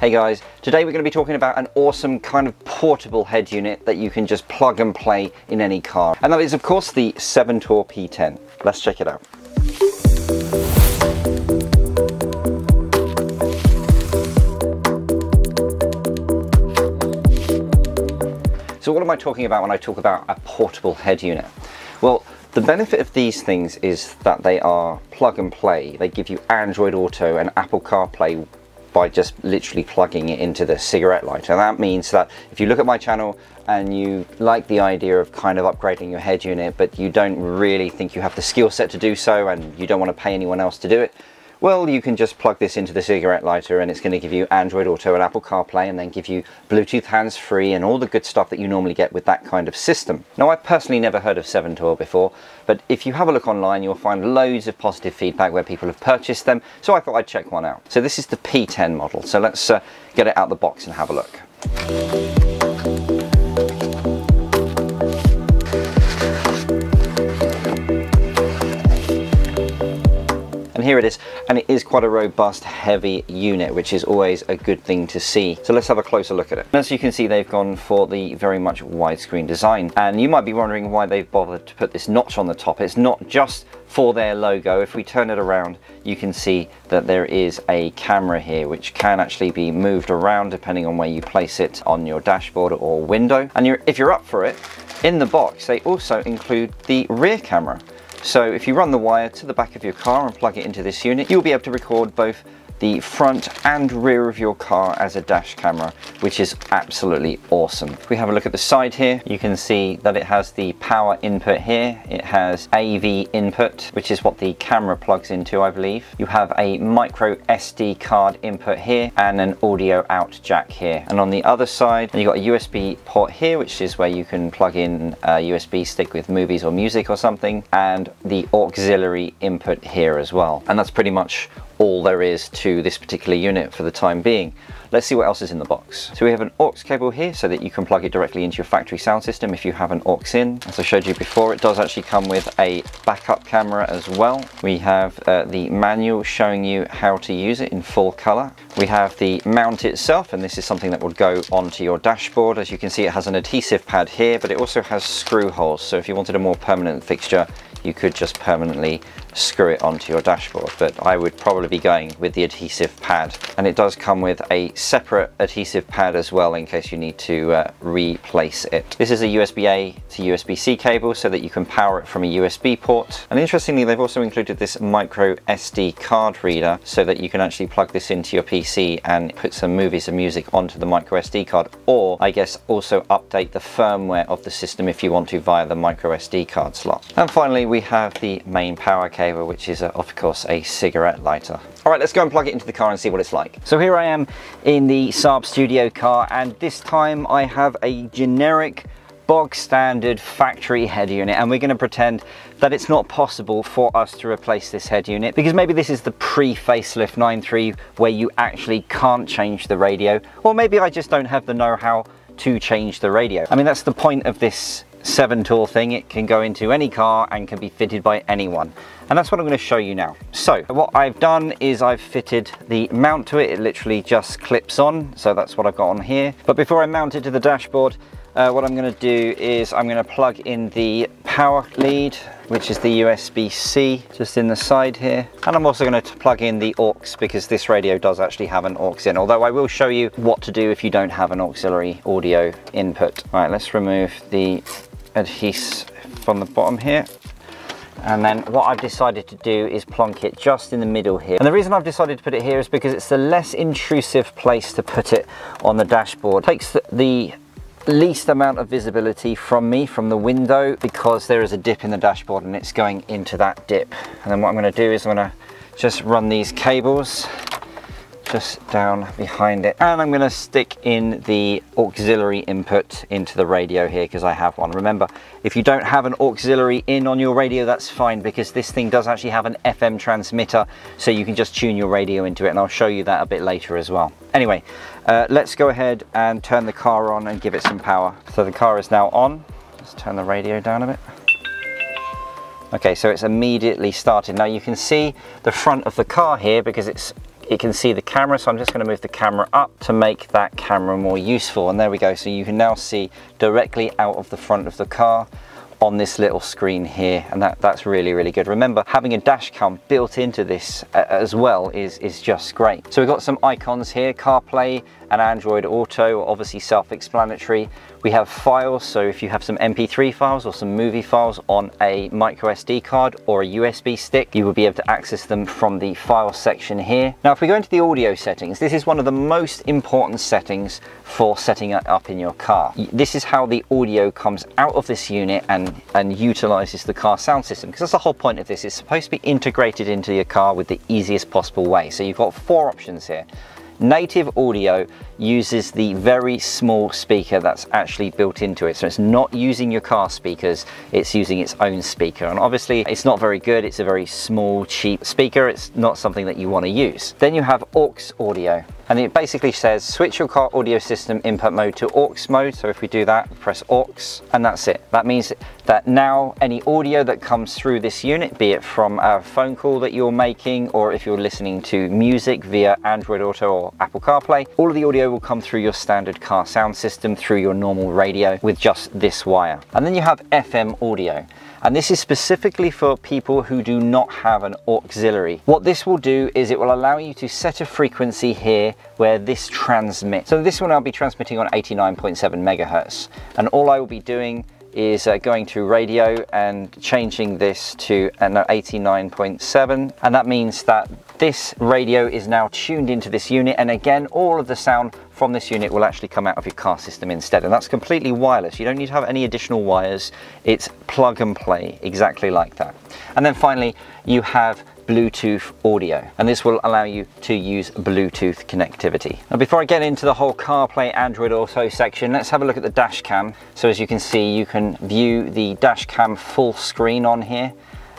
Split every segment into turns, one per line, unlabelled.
Hey guys, today we're going to be talking about an awesome kind of portable head unit that you can just plug and play in any car. And that is of course the Seventour P10. Let's check it out. So what am I talking about when I talk about a portable head unit? Well, the benefit of these things is that they are plug and play. They give you Android Auto and Apple CarPlay by just literally plugging it into the cigarette lighter. And that means that if you look at my channel and you like the idea of kind of upgrading your head unit, but you don't really think you have the skill set to do so and you don't want to pay anyone else to do it, well, you can just plug this into the cigarette lighter and it's going to give you Android Auto and Apple CarPlay, and then give you Bluetooth hands-free and all the good stuff that you normally get with that kind of system. Now, I've personally never heard of Seventour before, but if you have a look online, you'll find loads of positive feedback where people have purchased them, so I thought I'd check one out. So this is the P10 model, so let's get it out the box and have a look. And here it is, and it is quite a robust, heavy unit, which is always a good thing to see. So let's have a closer look at it. As you can see, they've gone for the very much widescreen design, and you might be wondering why they've bothered to put this notch on the top. It's not just for their logo. If we turn it around, you can see that there is a camera here which can actually be moved around depending on where you place it on your dashboard or window. And if you're up for it, in the box they also include the rear camera. So if you run the wire to the back of your car and plug it into this unit, you'll be able to record both the front and rear of your car as a dash camera, which is absolutely awesome. If we have a look at the side here, you can see that it has the power input here. It has AV input, which is what the camera plugs into, I believe. You have a micro SD card input here and an audio out jack here. And on the other side, you've got a USB port here, which is where you can plug in a USB stick with movies or music or something, and the auxiliary input here as well. And that's pretty much all there is to this particular unit for the time being. Let's see what else is in the box. So we have an aux cable here so that you can plug it directly into your factory sound system if you have an aux in. As I showed you before, it does actually come with a backup camera as well. We have the manual showing you how to use it in full color. We have the mount itself, and this is something that would go onto your dashboard. As you can see, it has an adhesive pad here, but it also has screw holes. So if you wanted a more permanent fixture, you could just permanently screw it onto your dashboard, but I would probably be going with the adhesive pad. And it does come with a separate adhesive pad as well in case you need to replace it. This is a USB-A to USB-C cable so that you can power it from a USB port. And interestingly, they've also included this micro SD card reader so that you can actually plug this into your PC and put some movies and music onto the micro SD card, or I guess also update the firmware of the system if you want to via the micro SD card slot. And finally, we have the main power cable, which is of course a cigarette lighter. All right, let's go and plug it into the car and see what it's like. So here I am in the Saab studio car, and this time I have a generic bog standard factory head unit, and we're going to pretend that it's not possible for us to replace this head unit, because maybe this is the pre-facelift 9.3 where you actually can't change the radio, or maybe I just don't have the know-how to change the radio. I mean, that's the point of this Seventour thing. It can go into any car and can be fitted by anyone, and that's what I'm going to show you now. So what I've done is I've fitted the mount to it. It literally just clips on, so that's what I've got on here. But before I mount it to the dashboard, what I'm going to do is I'm going to plug in the power lead, which is the USB-C just in the side here, and I'm also going to plug in the aux, because this radio does actually have an aux in, although I will show you what to do if you don't have an auxiliary audio input. All right, let's remove the adhesive from the bottom here. And then what I've decided to do is plonk it just in the middle here. And the reason I've decided to put it here is because it's the less intrusive place to put it on the dashboard. It takes the least amount of visibility from me from the window, because there is a dip in the dashboard and it's going into that dip. And then what I'm going to do is I'm going to just run these cables just down behind it, and I'm going to stick in the auxiliary input into the radio here because I have one. Remember, if you don't have an auxiliary in on your radio, that's fine, because this thing does actually have an FM transmitter, so you can just tune your radio into it, and I'll show you that a bit later as well. Anyway, let's go ahead and turn the car on and give it some power. So the car is now on. Let's turn the radio down a bit. Okay, so it's immediately started. Now you can see the front of the car here because it's it can see the camera, so I'm just going to move the camera up to make that camera more useful. And there we go, so you can now see directly out of the front of the car on this little screen here, and that's really, really good. Remember, having a dash cam built into this as well is just great. So we've got some icons here, CarPlay and Android Auto, obviously self-explanatory. We have files, so if you have some MP3 files or some movie files on a micro SD card or a USB stick, you will be able to access them from the file section here. Now, if we go into the audio settings, this is one of the most important settings for setting it up in your car. This is how the audio comes out of this unit and utilizes the car sound system, because that's the whole point of this. It's supposed to be integrated into your car with the easiest possible way. So you've got 4 options here. Native audio uses the very small speaker that's actually built into it, so it's not using your car speakers, it's using its own speaker, and obviously it's not very good. It's a very small, cheap speaker. It's not something that you want to use. Then you have aux audio, and it basically says switch your car audio system input mode to aux mode. So if we do that, press aux, and that's it. That means that now any audio that comes through this unit, be it from a phone call that you're making, or if you're listening to music via Android Auto or Apple CarPlay, all of the audio will come through your standard car sound system through your normal radio with just this wire. And then you have FM audio, and this is specifically for people who do not have an auxiliary. What this will do is it will allow you to set a frequency here where this transmits. So this one I'll be transmitting on 89.7 megahertz, and all I will be doing is going through radio and changing this to 89.7, and that means that this radio is now tuned into this unit, and again all of the sound from this unit will actually come out of your car system instead, and that's completely wireless. You don't need to have any additional wires. It's plug and play, exactly like that. And then finally you have Bluetooth audio, and this will allow you to use Bluetooth connectivity. Now, before I get into the whole CarPlay Android Auto section, let's have a look at the dash cam. So as you can see, you can view the dash cam full screen on here,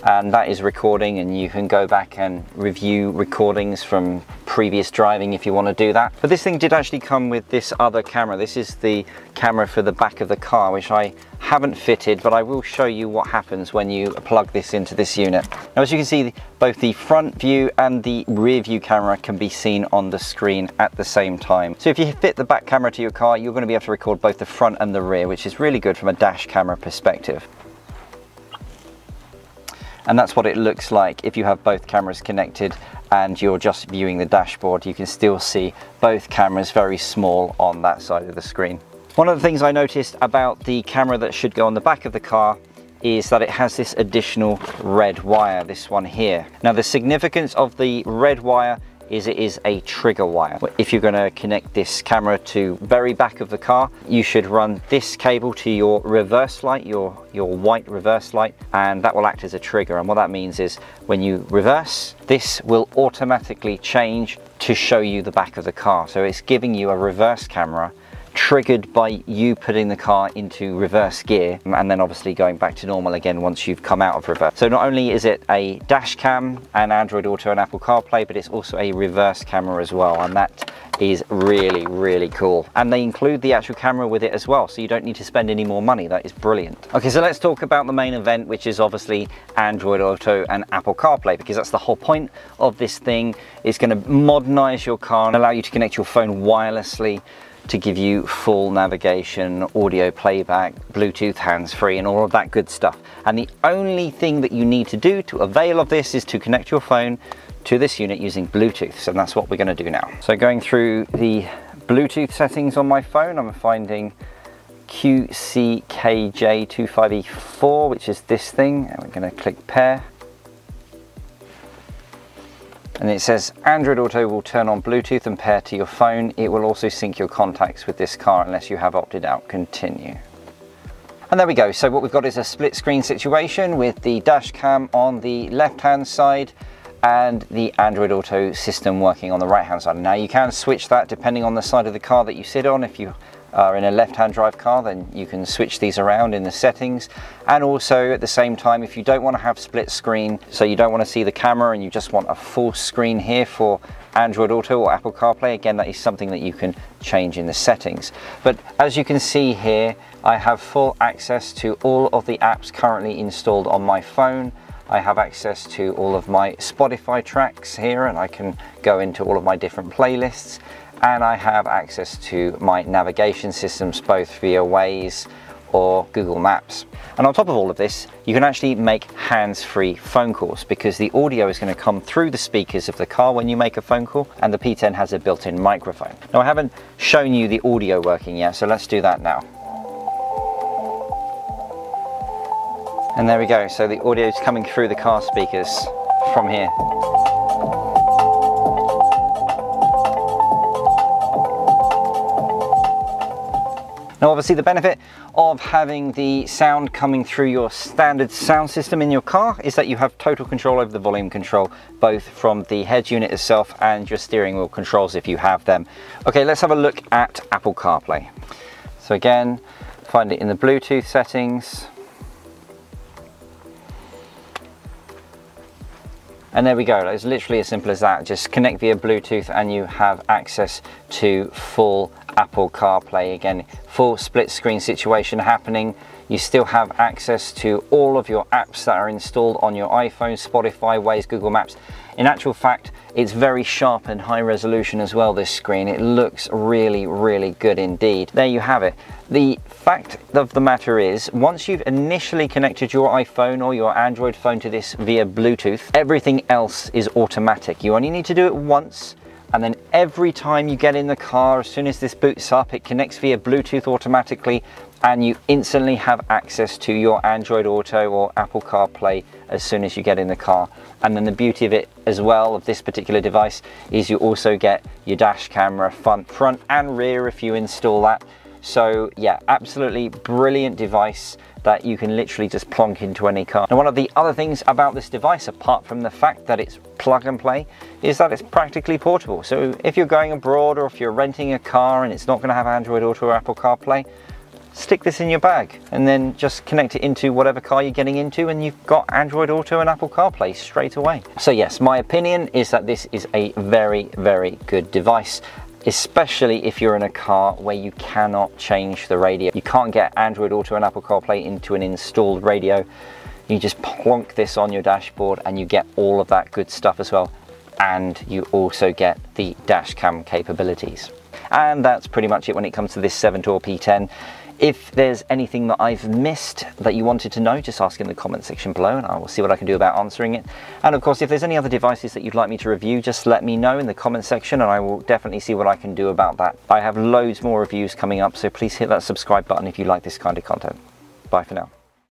and that is recording, and you can go back and review recordings from previous driving if you want to do that. But this thing did actually come with this other camera. This is the camera for the back of the car, which I haven't fitted, but I will show you what happens when you plug this into this unit. Now, as you can see, both the front view and the rear view camera can be seen on the screen at the same time. So if you fit the back camera to your car, you're going to be able to record both the front and the rear, which is really good from a dash camera perspective. And that's what it looks like if you have both cameras connected and you're just viewing the dashboard. You can still see both cameras very small on that side of the screen. One of the things I noticed about the camera that should go on the back of the car is that it has this additional red wire, this one here. Now, the significance of the red wire is it is a trigger wire. If you're going to connect this camera to very back of the car, you should run this cable to your reverse light, your white reverse light, and that will act as a trigger. And what that means is when you reverse, this will automatically change to show you the back of the car. So it's giving you a reverse camera triggered by you putting the car into reverse gear, and then obviously going back to normal again once you've come out of reverse. So not only is it a dash cam and Android Auto and Apple CarPlay, but it's also a reverse camera as well, and that is really, really cool. And they include the actual camera with it as well, so you don't need to spend any more money. That is brilliant. Okay, so let's talk about the main event, which is obviously Android Auto and Apple CarPlay, because that's the whole point of this thing. It's going to modernize your car and allow you to connect your phone wirelessly to give you full navigation, audio playback, Bluetooth hands-free, and all of that good stuff. And the only thing that you need to do to avail of this is to connect your phone to this unit using Bluetooth. So that's what we're going to do now. So going through the Bluetooth settings on my phone, I'm finding QCKJ25E4, which is this thing, and we're going to click pair. And it says Android Auto will turn on Bluetooth and pair to your phone. It will also sync your contacts with this car unless you have opted out. Continue. And there we go. So what we've got is a split screen situation with the dash cam on the left hand side and the Android Auto system working on the right hand side. Now you can switch that depending on the side of the car that you sit on. If you are in a left-hand drive car, then you can switch these around in the settings. And also at the same time, if you don't want to have split screen, so you don't want to see the camera and you just want a full screen here for Android Auto or Apple CarPlay, again, that is something that you can change in the settings. But as you can see here, I have full access to all of the apps currently installed on my phone. I have access to all of my Spotify tracks here, and I can go into all of my different playlists, and I have access to my navigation systems both via Waze or Google Maps. And on top of all of this, you can actually make hands-free phone calls, because the audio is going to come through the speakers of the car when you make a phone call, and the P10 has a built-in microphone. Now, I haven't shown you the audio working yet, so let's do that now. And there we go, so the audio is coming through the car speakers from here. Now obviously the benefit of having the sound coming through your standard sound system in your car is that you have total control over the volume control, both from the head unit itself and your steering wheel controls if you have them. Okay, let's have a look at Apple CarPlay. So again, find it in the Bluetooth settings. And there we go, it's literally as simple as that. Just connect via Bluetooth and you have access to full Apple CarPlay. Again, full split screen situation happening. You still have access to all of your apps that are installed on your iPhone, Spotify, Waze, Google Maps. In actual fact, it's very sharp and high resolution as well, this screen. It looks really, really good indeed. There you have it. The fact of the matter is, once you've initially connected your iPhone or your Android phone to this via Bluetooth, everything else is automatic. You only need to do it once, and then every time you get in the car, as soon as this boots up, it connects via Bluetooth automatically, and you instantly have access to your Android Auto or Apple CarPlay as soon as you get in the car. And then the beauty of it as well, of this particular device, is you also get your dash camera front and rear if you install that. So yeah, absolutely brilliant device that you can literally just plonk into any car. Now, one of the other things about this device, apart from the fact that it's plug and play, is that it's practically portable. So if you're going abroad or if you're renting a car and it's not going to have Android Auto or Apple CarPlay, stick this in your bag and then just connect it into whatever car you're getting into, and you've got Android Auto and Apple CarPlay straight away. So yes, my opinion is that this is a very, very good device, especially if you're in a car where you cannot change the radio. You can't get Android Auto and Apple CarPlay into an installed radio. You just plonk this on your dashboard and you get all of that good stuff as well. And you also get the dash cam capabilities. And that's pretty much it when it comes to this Seventour P10. If there's anything that I've missed that you wanted to know, just ask in the comment section below and I will see what I can do about answering it. And of course, if there's any other devices that you'd like me to review, just let me know in the comment section and I will definitely see what I can do about that. I have loads more reviews coming up, so please hit that subscribe button if you like this kind of content. Bye for now.